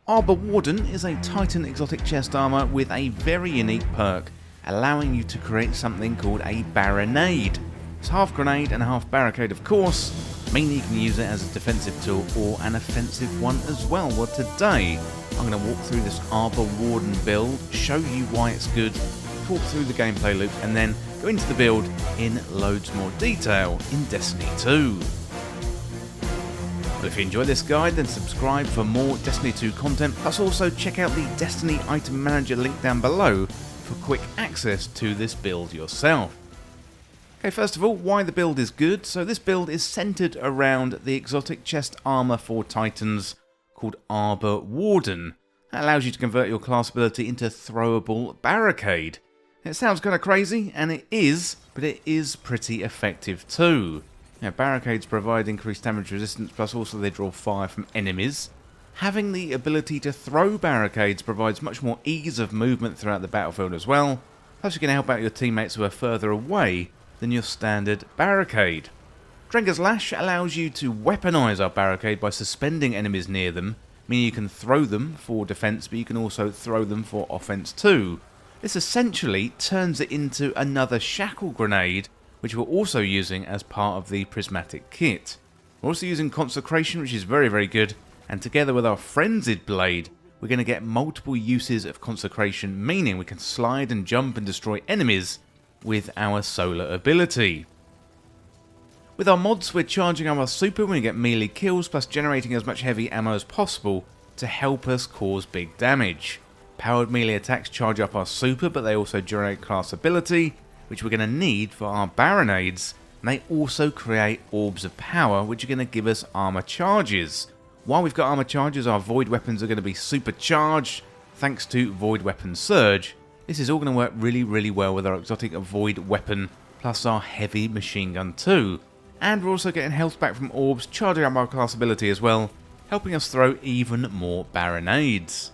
Arbor Warden is a Titan exotic chest armor with a very unique perk, allowing you to create something called a barri-nade. It's half grenade and half barricade, of course, meaning you can use it as a defensive tool or an offensive one as well. Well, today I'm going to walk through this Arbor Warden build, show you why it's good, talk through the gameplay loop, and then go into the build in loads more detail in Destiny 2. Well, if you enjoy this guide, then subscribe for more Destiny 2 content, plus also check out the Destiny Item Manager link down below for quick access to this build yourself. Okay, first of all, why the build is good. So this build is centered around the exotic chest armor for Titans called Arbor Warden. That allows you to convert your class ability into throwable barricade. It sounds kind of crazy, and it is, but it is pretty effective too. Now, barricades provide increased damage resistance, plus also they draw fire from enemies. Having the ability to throw barricades provides much more ease of movement throughout the battlefield as well. Plus you can help out your teammates who are further away than your standard barricade. Drenger's Lash allows you to weaponize our barricade by suspending enemies near them, meaning you can throw them for defense, but you can also throw them for offense too. This essentially turns it into another shackle grenade, which we're also using as part of the Prismatic kit. We're also using Consecration, which is very, very good, and together with our Frenzied Blade, we're going to get multiple uses of Consecration, meaning we can slide and jump and destroy enemies with our solar ability. With our mods, we're charging our super when we get melee kills, plus generating as much heavy ammo as possible to help us cause big damage. Powered melee attacks charge up our super, but they also generate class ability, which we're going to need for our barricades, and they also create orbs of power, which are going to give us armor charges. While we've got armor charges, our void weapons are going to be supercharged thanks to Void Weapon Surge. This is all going to work really, really well with our exotic void weapon, plus our heavy machine gun too. And we're also getting health back from orbs, charging up our class ability as well, helping us throw even more barricades.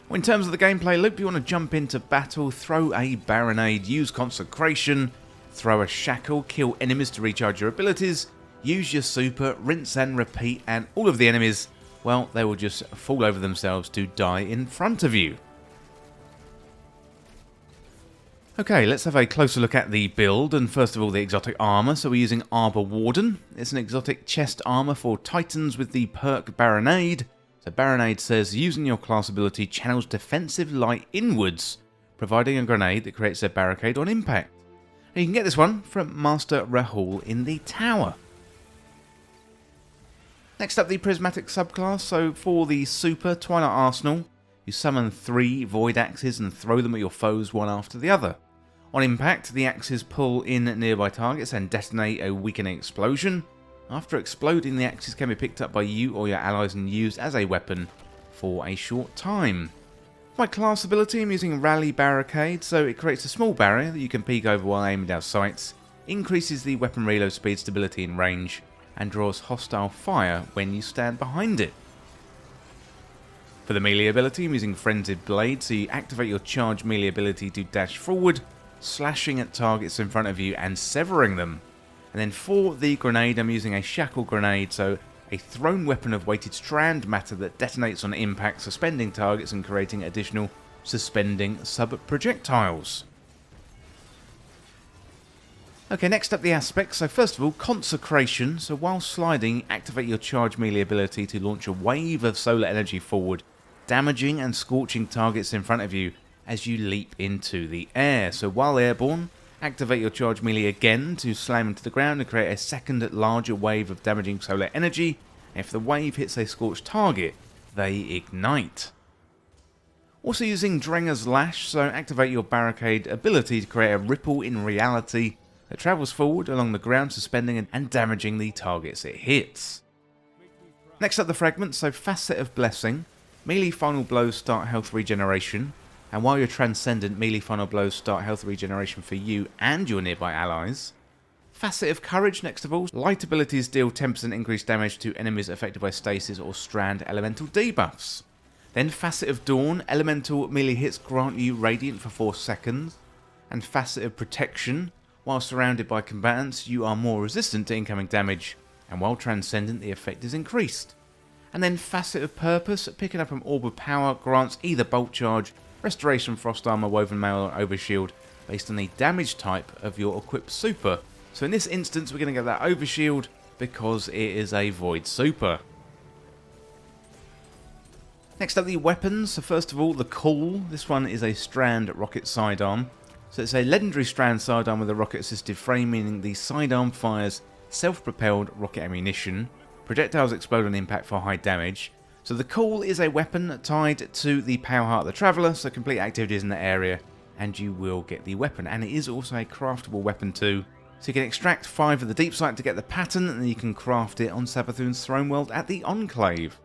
Well, in terms of the gameplay loop, you want to jump into battle, throw a barricade, use Consecration, throw a shackle, kill enemies to recharge your abilities, use your super, rinse and repeat, and all of the enemies, well, they will just fall over themselves to die in front of you. Okay, let's have a closer look at the build, and first of all the exotic armor. So we're using Arbor Warden. It's an exotic chest armor for Titans with the perk barri-nade. So barri-nade says, using your class ability channels defensive light inwards, providing a grenade that creates a barricade on impact. And you can get this one from Master Rahul in the tower. Next up, the Prismatic subclass. So for the super Twilight Arsenal, you summon 3 void axes and throw them at your foes one after the other. On impact, the axes pull in nearby targets and detonate a weakening explosion. After exploding, the axes can be picked up by you or your allies and used as a weapon for a short time. For my class ability, I'm using Rally Barricade, so it creates a small barrier that you can peek over while aiming down sights, increases the weapon reload speed, stability and range, and draws hostile fire when you stand behind it. For the melee ability, I'm using Frenzied Blade, so you activate your charge melee ability to dash forward, slashing at targets in front of you and severing them. And then for the grenade, I'm using a shackle grenade, so a thrown weapon of weighted strand matter that detonates on impact, suspending targets and creating additional suspending sub-projectiles. Okay, next up the aspects. So first of all, Consecration. So while sliding, activate your charge melee ability to launch a wave of solar energy forward, damaging and scorching targets in front of you as you leap into the air. So while airborne, activate your charge melee again to slam into the ground and create a second larger wave of damaging solar energy. If the wave hits a scorched target, they ignite. Also using Drenger's Lash, so activate your barricade ability to create a ripple in reality that travels forward along the ground, suspending and damaging the targets it hits. Next up the fragments, so Facet of Blessing. Melee final blows start health regeneration. And while you're transcendent, melee final blows start health regeneration for you and your nearby allies. Facet of Courage, next of all. Light abilities deal 10% increased damage to enemies affected by stasis or strand elemental debuffs. Then Facet of Dawn, elemental melee hits grant you Radiant for 4 seconds. And Facet of Protection, while surrounded by combatants, you are more resistant to incoming damage. And while transcendent, the effect is increased. And then Facet of Purpose, picking up an Orb of Power, grants either Bolt Charge, Restoration, Frost Armor, Woven Mail, or Overshield based on the damage type of your equipped super. So in this instance we're going to get that Overshield because it is a Void super. Next up, the weapons. So first of all, the Call. This one is a Strand rocket sidearm. So it's a legendary Strand sidearm with a rocket assisted frame, meaning the sidearm fires self-propelled rocket ammunition. Projectiles explode on impact for high damage. So the Call is a weapon tied to the Power Heart of the Traveller, so complete activities in the area and you will get the weapon. And it is also a craftable weapon too. So you can extract 5 of the Deep Sight to get the pattern, and then you can craft it on Savathûn's Throne World at the Enclave.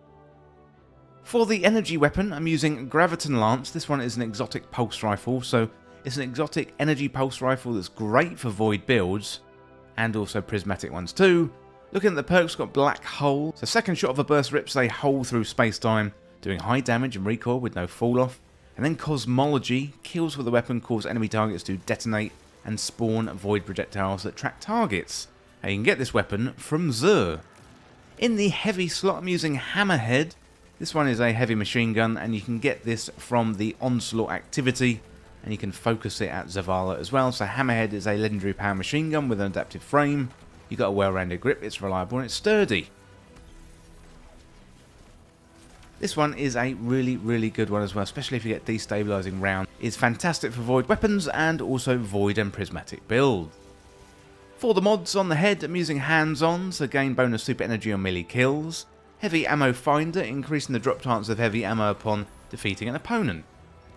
For the energy weapon, I'm using Graviton Lance. This one is an exotic pulse rifle, so it's an exotic energy pulse rifle that's great for void builds, and also prismatic ones too. Looking at the perks, got Black Hole. So second shot of a burst rips a hole through space-time, doing high damage and recoil with no fall-off. And then Cosmology, kills with the weapon cause enemy targets to detonate and spawn void projectiles that track targets. And you can get this weapon from Zur. In the heavy slot, I'm using Hammerhead. This one is a heavy machine gun, and you can get this from the Onslaught activity, and you can focus it at Zavala as well. So Hammerhead is a legendary power machine gun with an adaptive frame. You've got a well-rounded grip, it's reliable and it's sturdy. This one is a really good one as well, especially if you get destabilizing round. It's fantastic for void weapons and also void and prismatic builds. For the mods on the head, I'm using hands-on, so gain bonus super energy on melee kills. Heavy ammo finder, increasing the drop chance of heavy ammo upon defeating an opponent.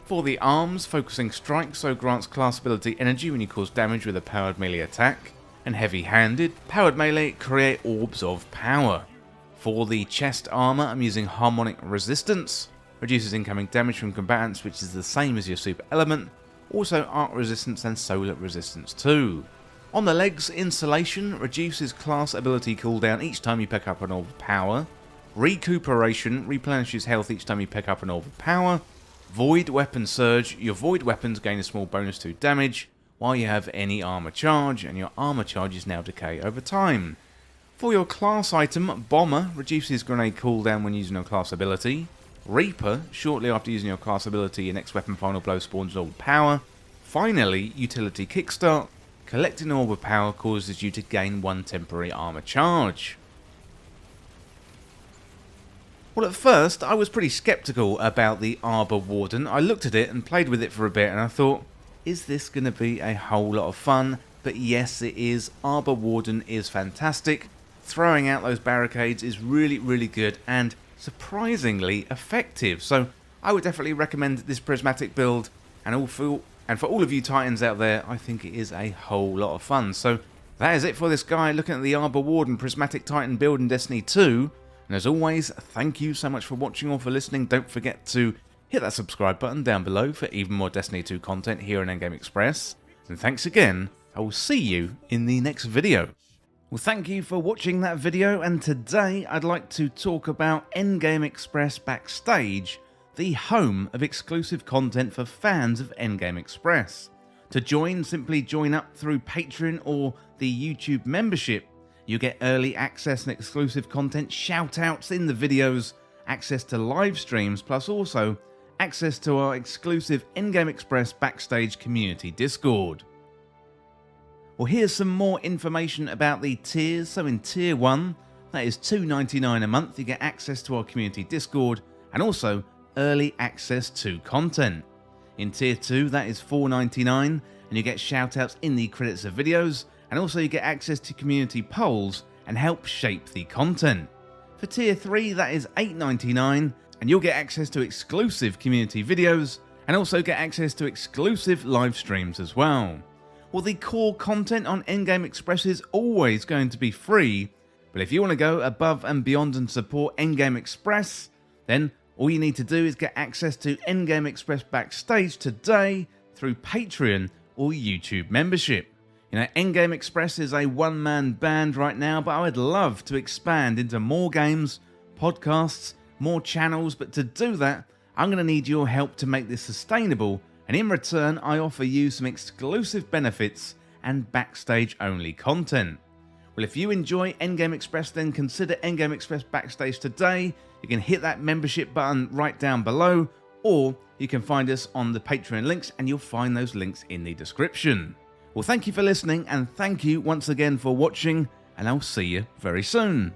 For the arms, focusing strike, so grants class ability energy when you cause damage with a powered melee attack. And heavy-handed, powered melee, create orbs of power. For the chest armor, I'm using harmonic resistance, reduces incoming damage from combatants, which is the same as your super element. Also arc resistance and solar resistance too. On the legs, insulation, reduces class ability cooldown each time you pick up an orb of power. Recuperation, replenishes health each time you pick up an orb of power. Void weapon surge, your void weapons gain a small bonus to damage while you have any armor charge, and your armor charges now decay over time. For your class item, Bomber, reduces grenade cooldown when using your class ability. Reaper, shortly after using your class ability, your next weapon final blow spawns all power. Finally, utility kickstart, collecting an orb of power causes you to gain 1 temporary armor charge. Well, at first I was pretty skeptical about the Arbor Warden. I looked at it and played with it for a bit and I thought, is this going to be a whole lot of fun? But yes, it is. Arbor Warden is fantastic. Throwing out those barricades is really good and surprisingly effective. So I would definitely recommend this prismatic build, and for all of you Titans out there, I think it is a whole lot of fun. So that is it for this guy looking at the Arbor Warden Prismatic Titan build in Destiny 2. And as always, thank you so much for watching or for listening. Don't forget to hit that subscribe button down below for even more Destiny 2 content here on Endgame Express. And thanks again. I will see you in the next video. Well, thank you for watching that video, and today I'd like to talk about Endgame Express Backstage, the home of exclusive content for fans of Endgame Express. To join, simply join up through Patreon or the YouTube membership. You get early access and exclusive content, shout-outs in the videos, access to live streams, plus also access to our exclusive Endgame Express Backstage community Discord. Well, here's some more information about the tiers. So in Tier 1, that is $2.99 a month, you get access to our community Discord and also early access to content. In Tier 2, that is $4.99 and you get shoutouts in the credits of videos, and also you get access to community polls and help shape the content. For Tier 3, that is $8.99 and you'll get access to exclusive community videos and also get access to exclusive live streams as well. Well, the core content on Endgame Express is always going to be free, but if you want to go above and beyond and support Endgame Express, then all you need to do is get access to Endgame Express Backstage today through Patreon or YouTube membership. You know, Endgame Express is a one-man band right now, but I would love to expand into more games, podcasts, more channels, but to do that, I'm going to need your help to make this sustainable. And in return, I offer you some exclusive benefits and backstage-only content. Well, if you enjoy Endgame Express, then consider Endgame Express Backstage today. You can hit that membership button right down below, or you can find us on the Patreon links, and you'll find those links in the description. Well, thank you for listening, and thank you once again for watching, and I'll see you very soon.